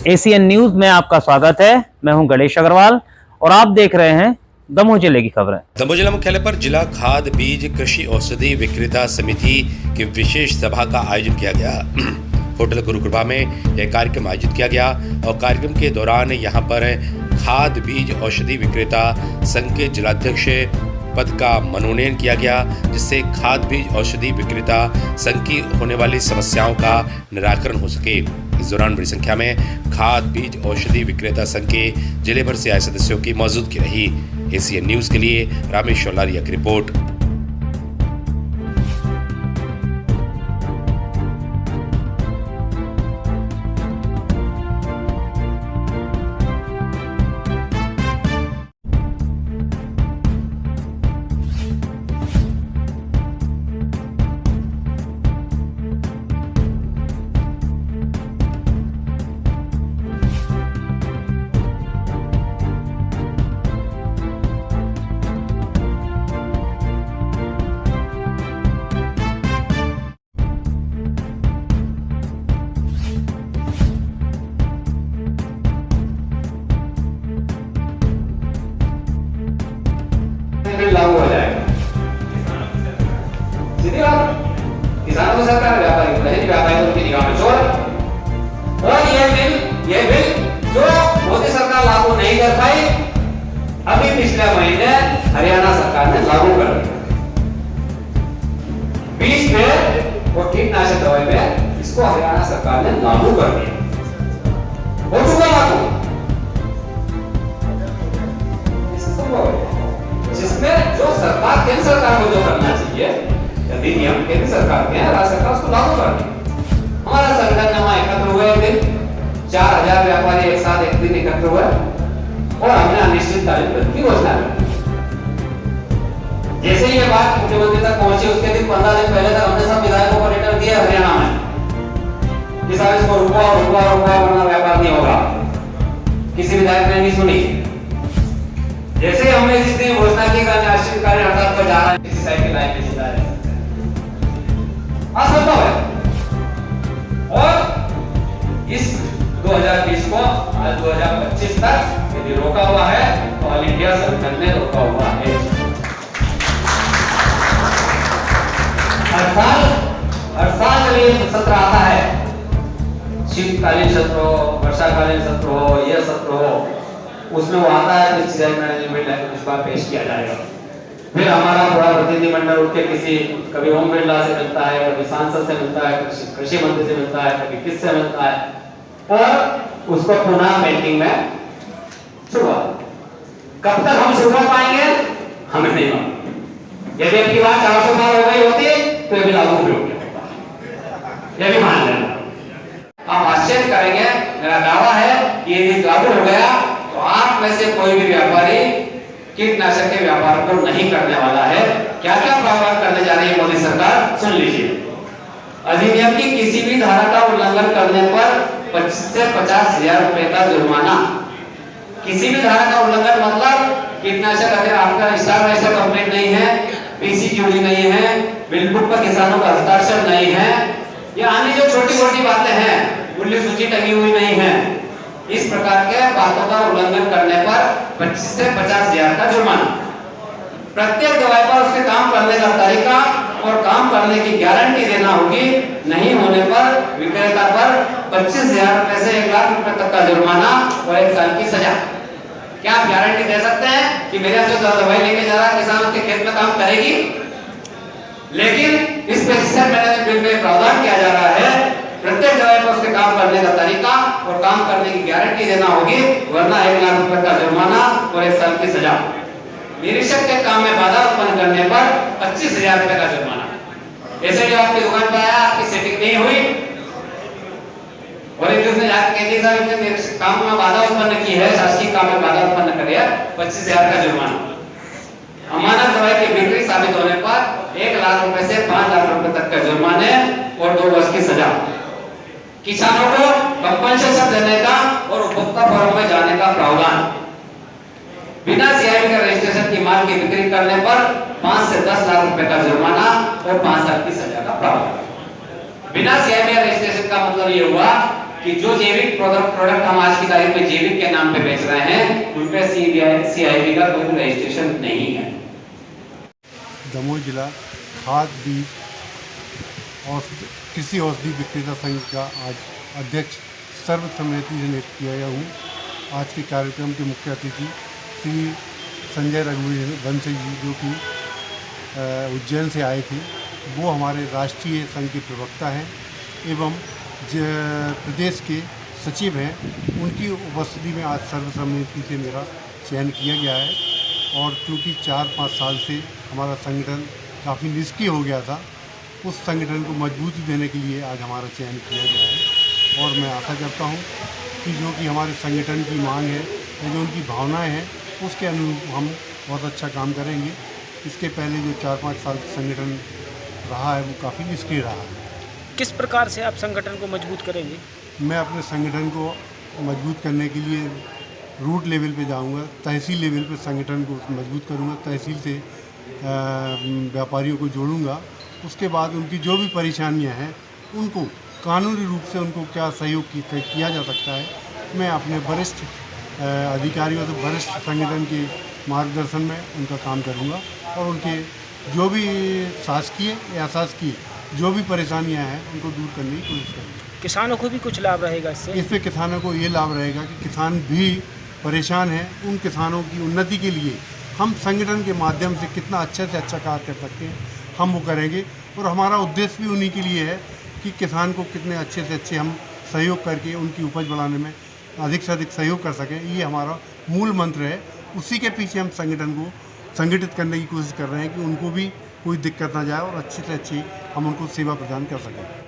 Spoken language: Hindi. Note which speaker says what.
Speaker 1: एसीएन न्यूज में आपका स्वागत है। मैं हूं गणेश अग्रवाल और आप देख रहे हैं दमोह जिले की खबरें।
Speaker 2: दमोह जिला मुख्यालय पर जिला खाद बीज कृषि औषधि विक्रेता समिति की विशेष सभा का आयोजन किया गया। होटल गुरुकृपा में यह कार्यक्रम आयोजित किया गया और कार्यक्रम के दौरान यहां पर खाद बीज औषधि विक्रेता संघ के जिलाध्यक्ष पद का मनोनयन किया गया, जिससे खाद बीज औषधि विक्रेता संघ की होने वाली समस्याओं का निराकरण हो सके। इस दौरान बड़ी संख्या में खाद बीज औषधि विक्रेता संघ के जिले भर से आए सदस्यों की मौजूदगी रही। एसीएन न्यूज के लिए रामेश शौलारिया की रिपोर्ट।
Speaker 3: लागू हो जाएगा। सीधी बात, किसानों की सरकार, व्यापारी नहीं, व्यापारी उनकी निगाह में चोर। और ये बिल जो मोदी सरकार लागू नहीं कर पाई, अभी पिछले महीने हरियाणा सरकार ने लागू कर दिया। बीज पे और कीटनाशक दवाई पे इसको हरियाणा सरकार ने लागू कर दिया, हो चुका लागू। जिसमें जो सरकार, केंद्र सरकार को जो करना चाहिए, यदि नियम केंद्र सरकार के हैं, राज्य सरकार उसको लागू कर दी। हमारा संगठन में वहां एकत्र हुए एक दिन 4000 व्यापारी एक साथ एक दिन एकत्र हुए और हमने अनिश्चितकालीन बंद की घोषणा की। जैसे ही ये बात मुख्यमंत्री तक पहुंची, उसके दिन 15 दिन पहले तक हमने सब विधायकों को लेटर दिया हरियाणा में कि साहब इसको रुकवा वरना व्यापार नहीं होगा। किसी विधायक ने नहीं सुनी। जैसे हमने इस दिन घोषणा की अनिश्चितकालीन हड़ताल पर जा रहा है, किसी साइड की लाइन में सीधा है, असंभव है। और इस 2020 को आज 2025 तक यदि रोका हुआ है तो ऑल इंडिया संगठन ने रोका हुआ है। हर साल जब ये सत्र आता है, शीतकालीन सत्र हो, वर्षाकालीन सत्र हो, यह सत्र हो, उसमें वो आता है कि डिजाइन मैनेजमेंट एक्ट उसका पेश किया जाएगा। फिर हमारा थोड़ा प्रतिनिधिमंडल उठ के किसी, कभी ओम बिरला से मिलता है, कभी सांसद से मिलता है, कृषि मंत्री से मिलता है, कभी किससे मिलता है और उसको पुनः पेंटिंग में शुरुआत। कब तक हम शुरुआत पाएंगे हमें नहीं मालूम। यदि आपकी बात 400 साल हो गई होती तो ये भी लागू भी हो गया, ये भी मान लेना। आप आश्चर्य करेंगे, मेरा दावा है कि यदि लागू हो गया तो आप में से कोई भी व्यापारी कीटनाशक के व्यापार को नहीं करने वाला है। क्या क्या प्रावधान करने जा रही है मोदी सरकार, सुन लीजिए। अधिनियम की किसी भी धारा का उल्लंघन करने पर 25 से 50,000 रुपए का जुर्माना। किसी भी धारा का उल्लंघन मतलब कीटनाशक अगर आपका स्टार रजिस्टर कंप्लीट नहीं है, पीसी जुड़ी नहीं है, बिल बुक पर किसानों का हस्ताक्षर नहीं है, या अन्य जो छोटी मोटी बातें हैं, मूल्य सूची टंगी हुई नहीं है, इस प्रकार के बातों का उल्लंघन करने पर 25 से 50,000 का जुर्माना। प्रत्येक दवाई पर उसके काम करने का तरीका और काम करने की गारंटी देना होगी। नहीं होने पर विक्रेता पर 25,000 रुपए से 1 लाख रुपए तक का जुर्माना और 1 साल की सजा। क्या आप गारंटी दे सकते हैं कि मेरे से दवाई लेके जा रहा किसान उसके खेत में काम करेगी? लेकिन इस पेस्टिसाइड मैनेजमेंट बिल में प्रावधान किया जा रहा है, प्रत्येक दवाई पर उसके काम करने का तरीका और काम करने की गारंटी देना होगी, वरना 1 लाख रुपए का जुर्माना और 1 साल की सजा। निरीक्षक के काम में बाधा उत्पन्न करने पर 25,000 रुपए का जुर्माना। ऐसे जो आपकी दुकान पर आया, आपकी सेटिंग नहीं हुई और एक दूसरे जाकर कहते हैं साहब इसने काम में बाधा उत्पन्न की है, शासकीय काम में बाधा उत्पन्न कर दिया, 25,000 का जुर्माना। अमानक दवाई की बिक्री साबित होने पर 1 लाख रुपए से 5 लाख रुपए तक का जुर्माने और 2 वर्ष की सजा। किसानों को कंपनसेशन देने का और उपभोक्ता फोरम में जाने का प्रावधान। बिना सीआईबी का रजिस्ट्रेशन की माल की बिक्री करने पर 5 से 10 लाख रुपए का जुर्माना और 5 साल की सजा का प्रावधान। बिना सीआईबी रजिस्ट्रेशन का मतलब ये हुआ कि जो जैविक प्रोडक्ट हम आज की तारीख में जैविक के नाम पे बेच रहे हैं उन पे CIB का कोई रजिस्ट्रेशन नहीं है।
Speaker 4: दमोह जिला खाद बीज और कृषि औषधि विक्रेता संघ का आज अध्यक्ष सर्वसम्मति से नियुक्त किया गया हूँ। आज के कार्यक्रम के मुख्य अतिथि श्री संजय रघुवंशी जी, जो कि उज्जैन से आए थे, वो हमारे राष्ट्रीय संघ के प्रवक्ता हैं एवं प्रदेश के सचिव हैं। उनकी उपस्थिति में आज सर्वसम्मति से मेरा चयन किया गया है। और क्योंकि 4-5 साल से हमारा संगठन काफ़ी निष्क्रिय हो गया था, उस संगठन को मजबूती देने के लिए आज हमारा चयन किया गया है। और मैं आशा करता हूँ कि जो कि हमारे संगठन की मांग है या जो उनकी भावनाएं हैं, उसके अनुरूप हम बहुत अच्छा काम करेंगे। इसके पहले जो 4-5 साल संगठन रहा है वो काफ़ी निष्क्रिय रहा है।
Speaker 5: किस प्रकार से आप संगठन को मजबूत करेंगे? मैं
Speaker 4: अपने संगठन को मजबूत करने के लिए रूट लेवल पे जाऊंगा, तहसील लेवल पे संगठन को मजबूत करूंगा, तहसील से व्यापारियों को जोड़ूंगा। उसके बाद उनकी जो भी परेशानियां हैं उनको कानूनी रूप से उनको क्या सहयोग किया जा सकता है, मैं अपने वरिष्ठ अधिकारियों से वरिष्ठ संगठन के मार्गदर्शन में उनका काम करूंगा और उनके जो भी शासकीय या अशासकीय जो भी परेशानियां हैं उनको दूर करने की कोशिश करेंगे।
Speaker 5: किसानों को भी कुछ लाभ रहेगा
Speaker 4: इससे किसानों को ये लाभ रहेगा कि किसान भी परेशान हैं, उन किसानों की उन्नति के लिए हम संगठन के माध्यम से कितना अच्छे से अच्छा कार्य कर सकते हैं हम वो करेंगे। और हमारा उद्देश्य भी उन्हीं के लिए है कि किसान को कितने अच्छे से अच्छे हम सहयोग करके उनकी उपज बढ़ाने में अधिक से अधिक सहयोग कर सकें, ये हमारा मूल मंत्र है। उसी के पीछे हम संगठन को संगठित करने की कोशिश कर रहे हैं कि उनको भी कोई दिक्कत ना जाए और अच्छी से अच्छी हम उनको सेवा प्रदान कर सकें।